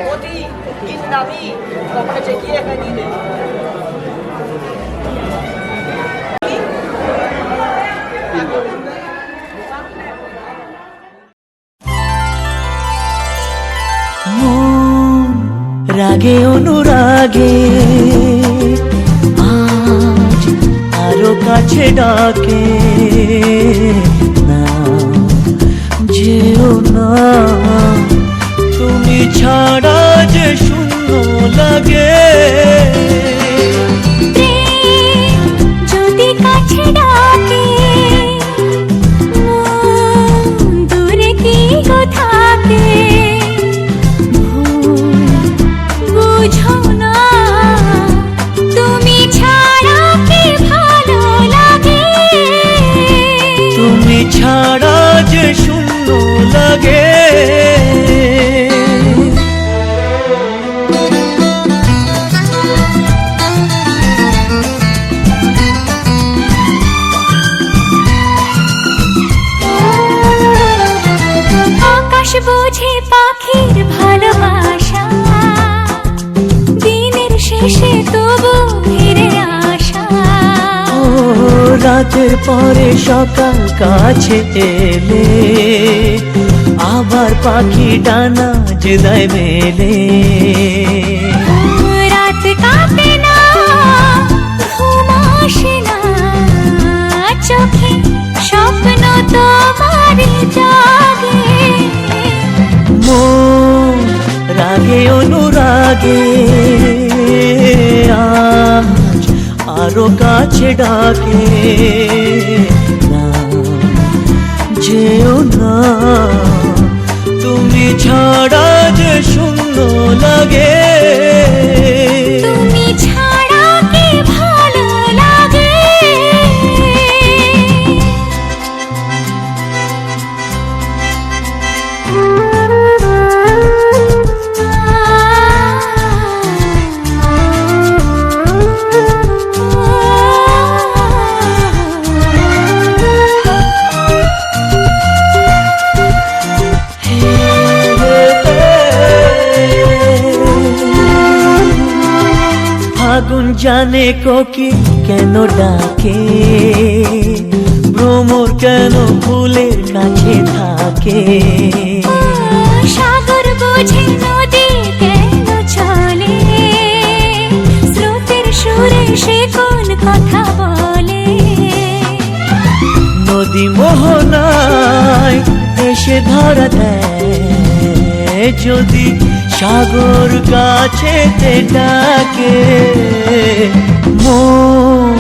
অতি নামি কখনো চেকিয়ে এখানে নিলে রাগে অনুরাগে আজ আরো কাছে ডাকে না যেও না তুমি ছাড়া যে শূন্য লাগে যদি কাছে ডাকে দূরে কি গো থাকে বুঝো না তুমি ছাড়া কি ভালো লাগে তুমি ছাড়া যে শূন্য লাগে আকাশ বোঝে পাখির ভালোবাসা দিনের শেষে তবু ফিরে আসা রাতের পরে সকাল কাছে এলে আবার পাখি ডানা জেদায় মেলে রাত কাটে না ঘুম আসে না চোখে স্বপ্ন তোমার জাগে মন রাগে অনুরাগে আজ আরো কাছে ডাকে না যেও না তুমি ছাড়া যে শূন্য লাগে তুমি ছাড়া কি ভালো লাগে আগুন জানে কোকিল কেন ডাকে ভ্রমর কেন ফুলের কাছে থাকে সাগর বোঝে নদী কেন চলে স্রোতের সুরে সে কোন কথা বলে নদী মোহনায় এসে ধরা দেয় যদি সাগর কাছে ডাকে মন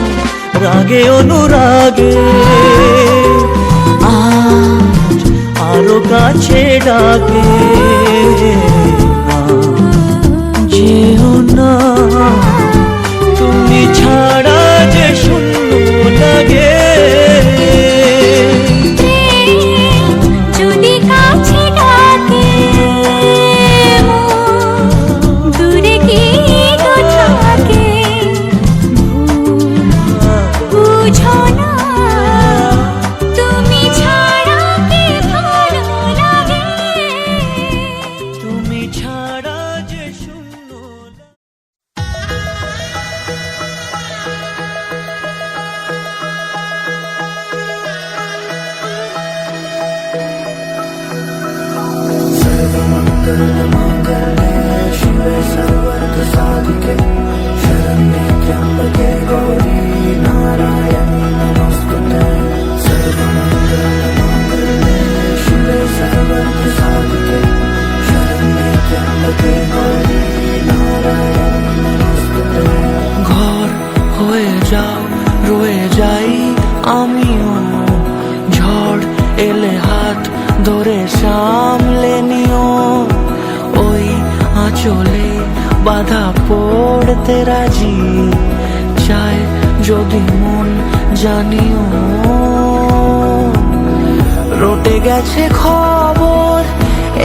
রাগে অনুরাগে আজ আরো কাছে ডাকে না যেও না তুমি ছাড়া যে শূন্য লাগে যদি কাছে ডাকে দূরে কি গো থাকে বুঝো না তুমি ছাড়া কি ভালো লাগে তুমি ছাড়া যে শূন্য ঘর হয়ে যাও রয়ে যাই আমিও ঝড় এলে হাত ধরে সামলে নিও ওই আঁচলে বাধা পড়তে রাজি চায় যদি মন জানিও রটে গেছে খবর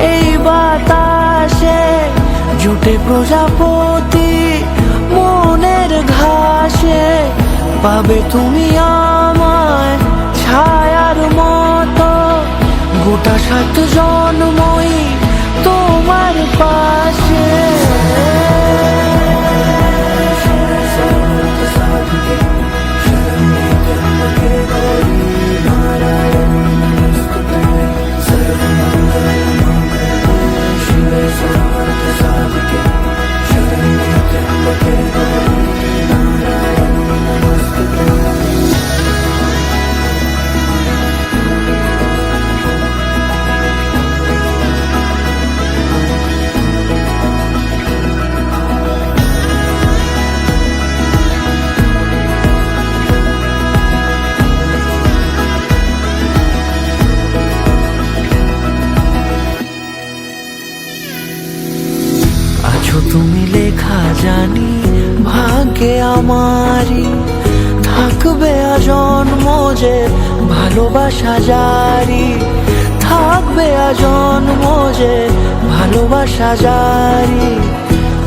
এই বাতাসে জুটে প্রজাপতি মনের ঘাসে পাবে তুমি আমায় ছায়ার মতো গোটা 7 জন্মই তোমার পাশে আছো তুমি লেখা জানি ভাগ্যে আমারই, থাকবে আজন্ম যে ভালোবাসা জারি, থাকবে আজন্ম যে ভালোবাসা জারি।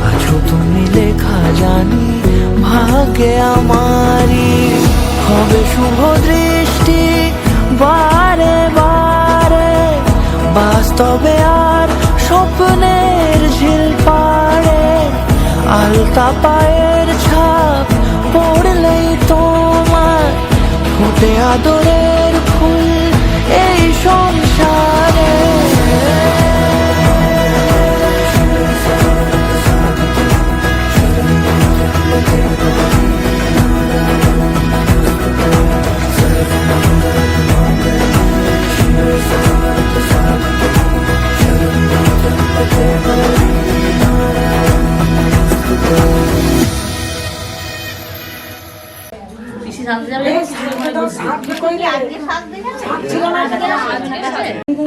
আছো তুমি লেখা জানি ভাগ্যে আমারই, হবে শুভ দৃষ্টি বারে বারে, বাস্তবে আর স্বপ্নের ঝিল পাড়ে, আলতা পায়ের ছাপ পড়লেই তোমার ফোটে আদরের ফুল এই সংসারে।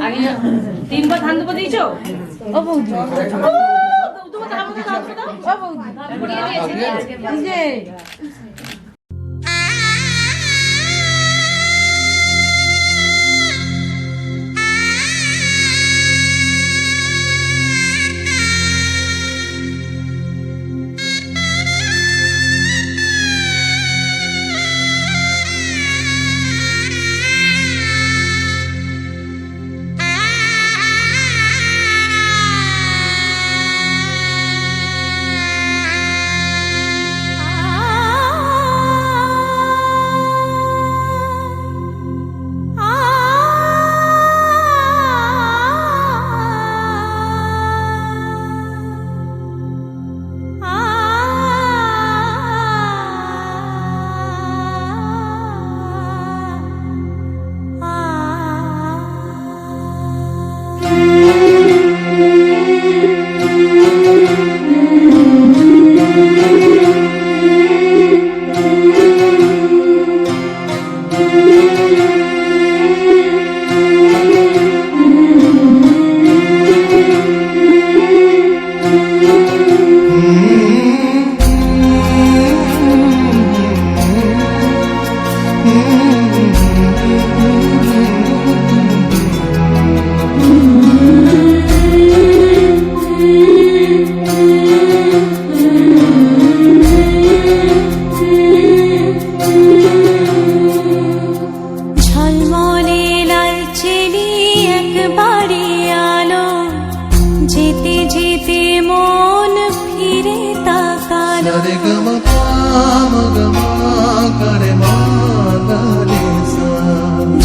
আমি 3 বার ধান দেবো দিয়েছো ও বৌদি তোমার ধান মতো দাও ও বৌদি পড়িয়ে দিয়েছি যে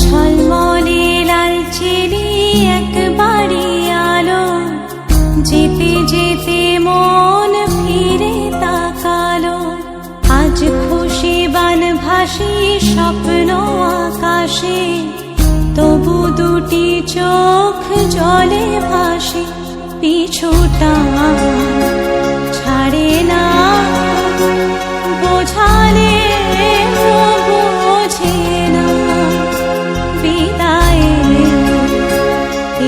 ঝলমলে লাল চিনি একবারে আলো, যেতে যেতে মন ফিরে তাকালো। আজ খুশি বান ভাসি স্বপ্ন আকাশে, তবু দুটি চোখ জলে ভাসে। পিছুটা ছাড়ে না, বোঝালে বোঝে না। বিদায়ের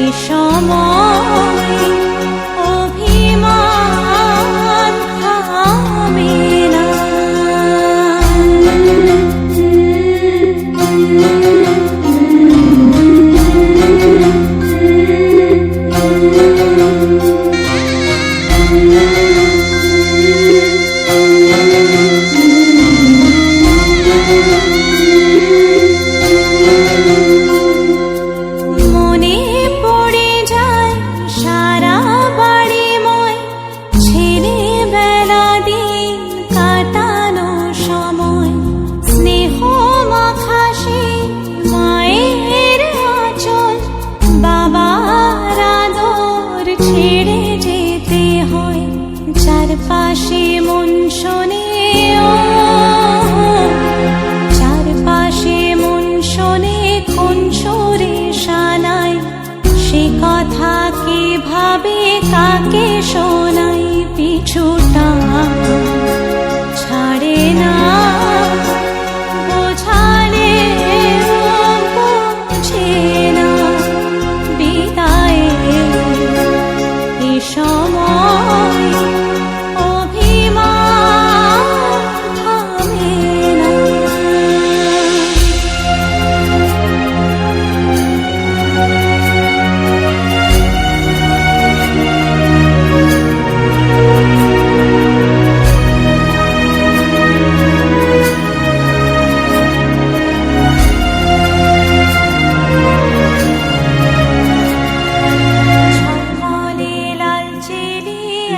এ সময় অভিমান থামে না। চারপাশে মন শোনে, চারপাশে মন শোনে কোন সুরে শানায়। সে কথা কে ভাবে কাকে শোনাই। পিছুটা ছাড়ে না, বোঝালে বোঝে না। বিদায়ের এ সময়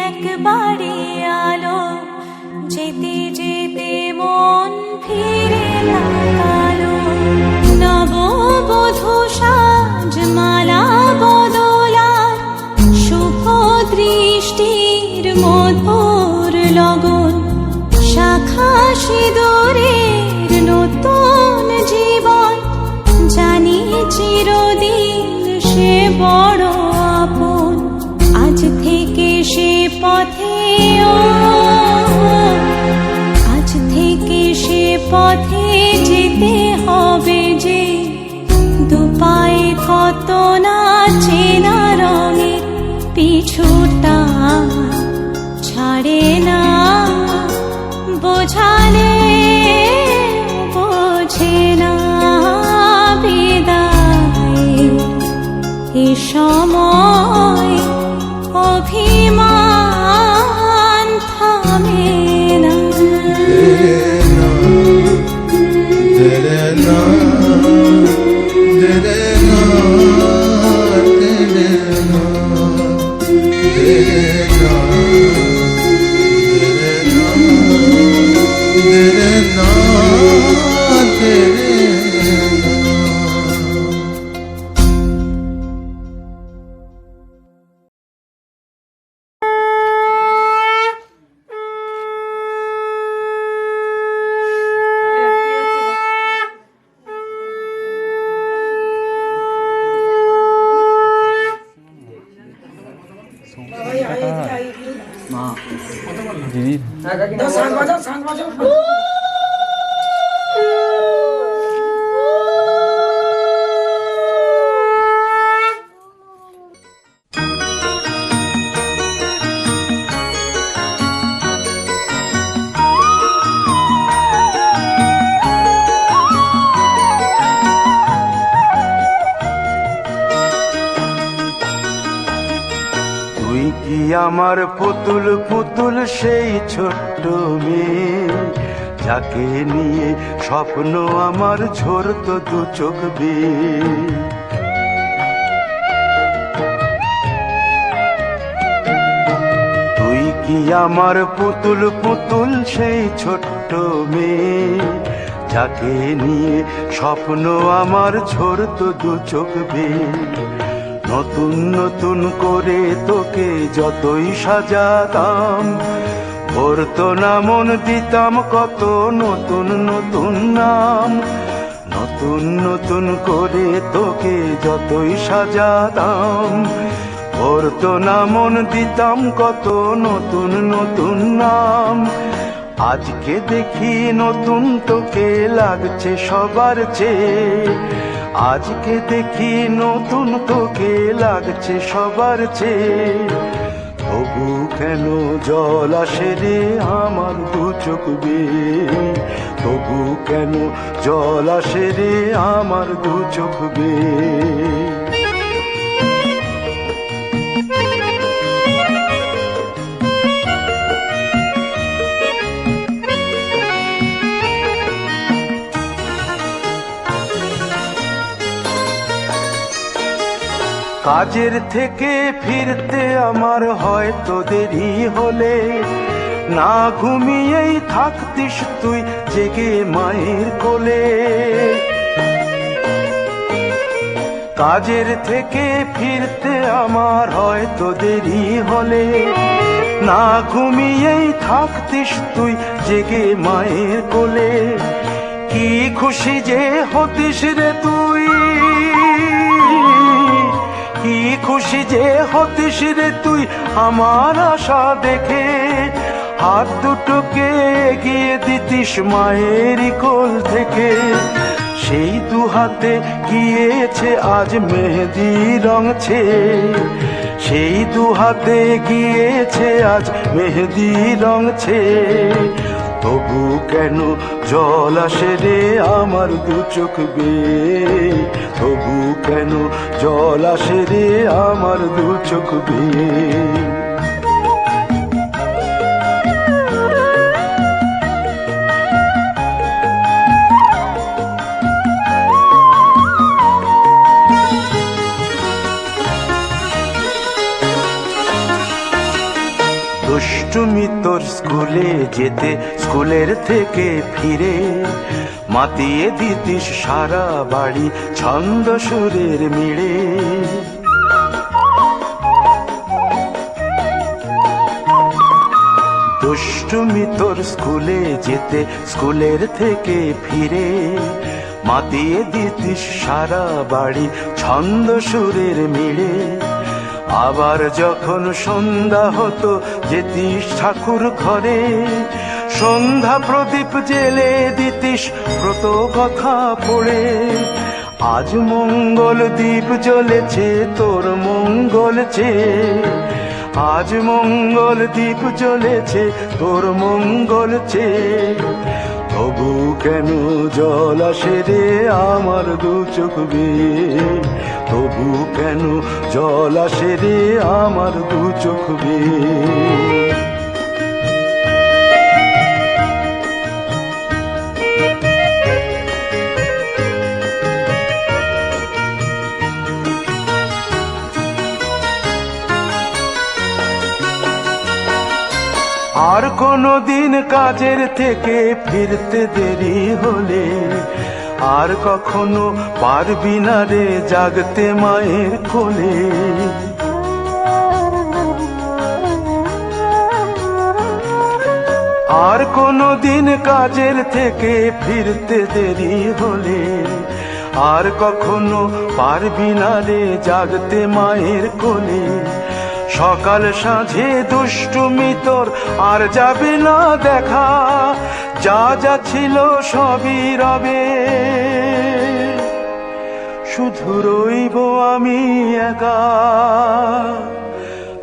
একবারে আলো, যেতে যেতে মন ফিরে তাকালো। নববধূ সাজমালা বদলার শুভ দৃষ্টির মধুর লগন, শাখা সিঁদুরের নতুন জীবন, জানি চিরদিন সে বড় আপন। আজ থেকে সে পথে আজ থেকে সে পথে যেতে হবে যে, দুপায়ে কত না চেনা রঙের পিছুটা ছাড়ে না, বোঝালে বোঝে না বিদায় এ সময় অভিমান থামে না। আমার পুতুল পুতুল সেই ছোট্ট মেয়ে, যাকে নিয়ে স্বপ্ন আমার ঝরতো দু চোখ বেয়ে। তুই কি আমার পুতুল পুতুল সেই ছোট্ট মেয়ে, যাকে নিয়ে স্বপ্ন আমার ঝরতো দু চোখ বেয়ে। নতুন নতুন করে তোকে যতই সাজাতাম, ভরতো না মন দিতাম কত নতুন নতুন নাম। নতুন নতুন করে তোকে যতই সাজাতাম, ভরতো না মন দিতাম কত নতুন নতুন নাম। আজকে দেখি নতুন তোকে লাগছে সবার চেয়ে, আজকে দেখি নতুন তোকে লাগছে সবার চেয়ে। তবু কেন জল আসে রে আমার দু চোখ বেয়ে, তবু কেন জল আসে রে আমার দু চোখ বেয়ে। কাজের থেকে ফিরতে আমার হয়তো দেরি হলে, না ঘুমিয়েই থাকতিস তুই জেগে মায়ের কোলে। কাজের থেকে ফিরতে আমার হয়তো দেরি হলে, না ঘুমিয়েই থাকতিস তুই জেগে মায়ের কোলে। কি খুশি যে হতিস রে তুই, কি খুশি যে হতিস রে তুই আমার আশা দেখে। হাত দুটোকে এগিয়ে দিতিস মায়েরই কোল থেকে, সেই দু হাতে গিয়েছে আজ মেহেদি রং ছেয়ে। সেই দু হাতে গিয়েছে আজ মেহেদি রং ছেয়ে। তবু কেন জল আসে রে আমার দু চোখ বেয়ে, তবু কেন জল আসে রে আমার দু চোখ বেয়ে। দুষ্টুমি তোর স্কুলে যেতে, স্কুলের থেকে ফিরে মাতিয়ে দিতিস সারা বাড়ি ছন্দ সুরের মিড়ে। দুষ্টুমি তোর স্কুলে যেতে, স্কুলের থেকে ফিরে মাতিয়ে দিতিস সারা বাড়ি ছন্দ সুরের মিড়ে। আবার যখন সন্ধ্যা হতো যেতিস ঠাকুর ঘরে, সন্ধ্যা প্রদীপ জেলে দিতিস ব্রত কথা পড়ে। আজ মঙ্গল দ্বীপ জ্বলেছে তোর মঙ্গল চেয়ে, আজ মঙ্গল দ্বীপ জ্বলেছে তোর মঙ্গল চেয়ে। তবু কেন জল আসে রে আমার দু চোখ বেয়ে, তবু কেন জল আসে রে আমার দু চোখ বেয়ে। আর কোনো দিন কাজের থেকে ফিরতে দেরি হলে, আর কখনো পারবি না রে জাগতে মায়ের কোলে। আর কোনো দিন কাজের থেকে ফিরতে দেরি হলে, আর কখনো পারবি না রে জাগতে মায়ের কোলে। সকাল সাঁঝে দুষ্টুমি তোর আর যাবে না দেখা, যা যা ছিল সবই রবে, শুধু রইব আমি একা।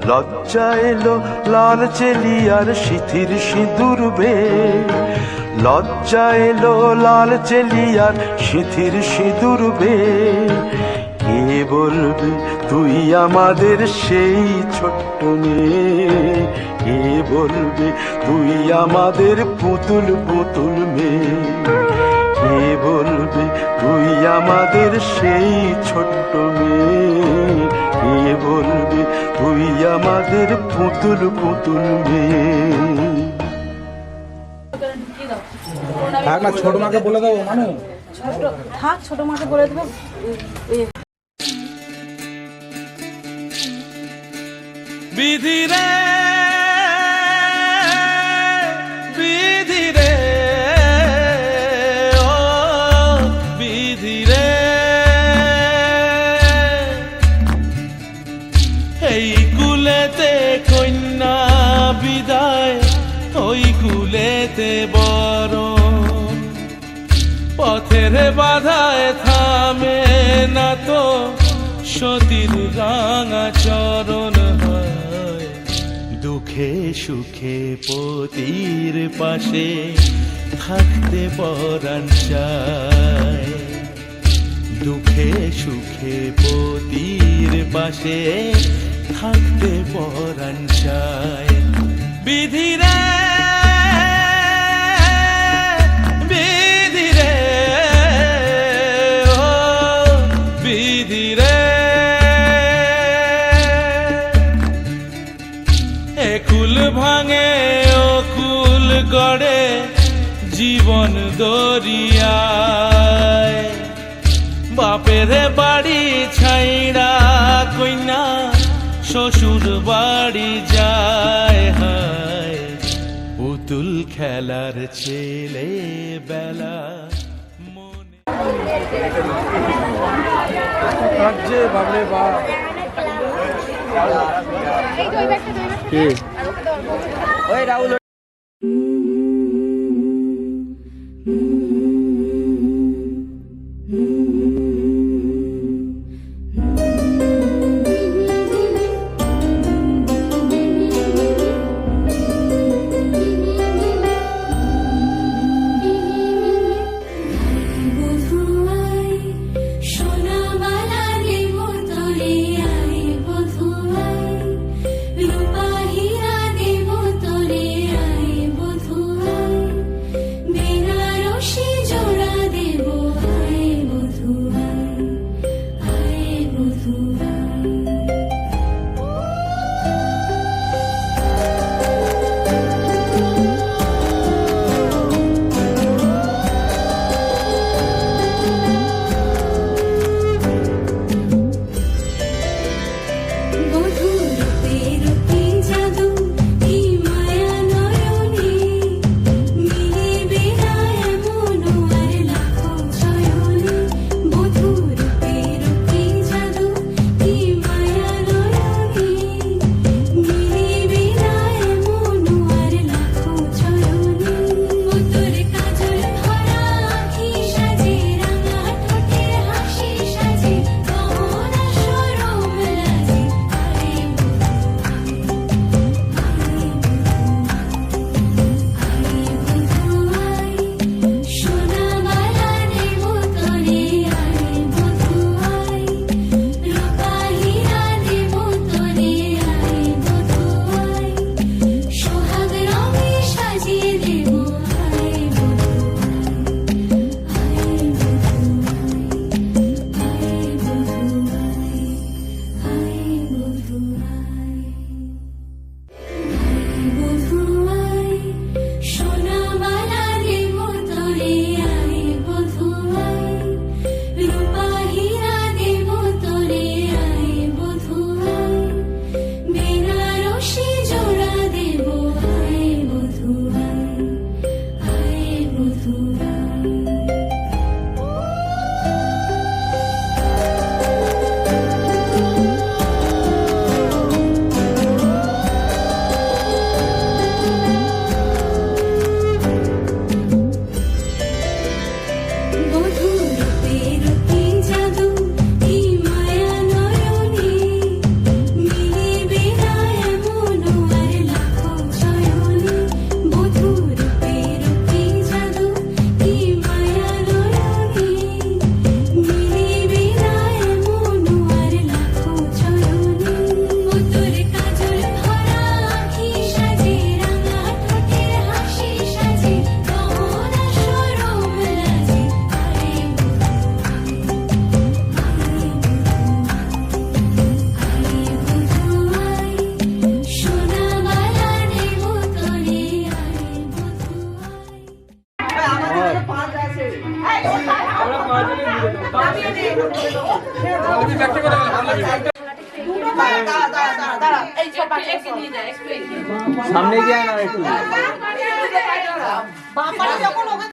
লজ্জা এলো লাল চেলিয়ার সিথির সিঁদুর বে, লজ্জা এলো লাল চেলিয়ার সিথির সিঁদুর বে। কে বলবে তুই আমাদের সেই ছোট্ট মেয়ে, কে বলবে তুই আমাদের পুতুল পুতুল মেয়ে, কে বলবে তুই আমাদের সেই ছোট্ট মেয়ে, কে বলবে তুই আমাদের পুতুল পুতুল মেয়ে। থাক না, ছোট মাকে বলে দেবো মানু, থাক ছোট মাকে বলে দেবো। বিধি রে বিধি রে ও বিধি রে, এই কুলেতে কন্যা বিদায়, ওই কুলেতে বরণ। পথের বাধায় থামে না তো সতীর রাঙা চরণ হয়। দুঃখে সুখে পতির পাশে থাকতে পরাণ চায়, দুঃখে সুখে পতির পাশে থাকতে পরাণ চায়। বিধি রে বিধি রে ও বিধি রে, একুল ভাঙে অকুল গড়ে জীবন দরিয়ায়। বাপের বাড়ি ছাইড়া কইনা শ্বশুর বাড়ি যায়, হায় পুতুল খেলার ছেলে বেলা মনে। বাবরে বাপ ওই রাহুল। রূপা হীরা দেব তোরে সামনে গিয়ে না একটু বাপারা যখন ওকে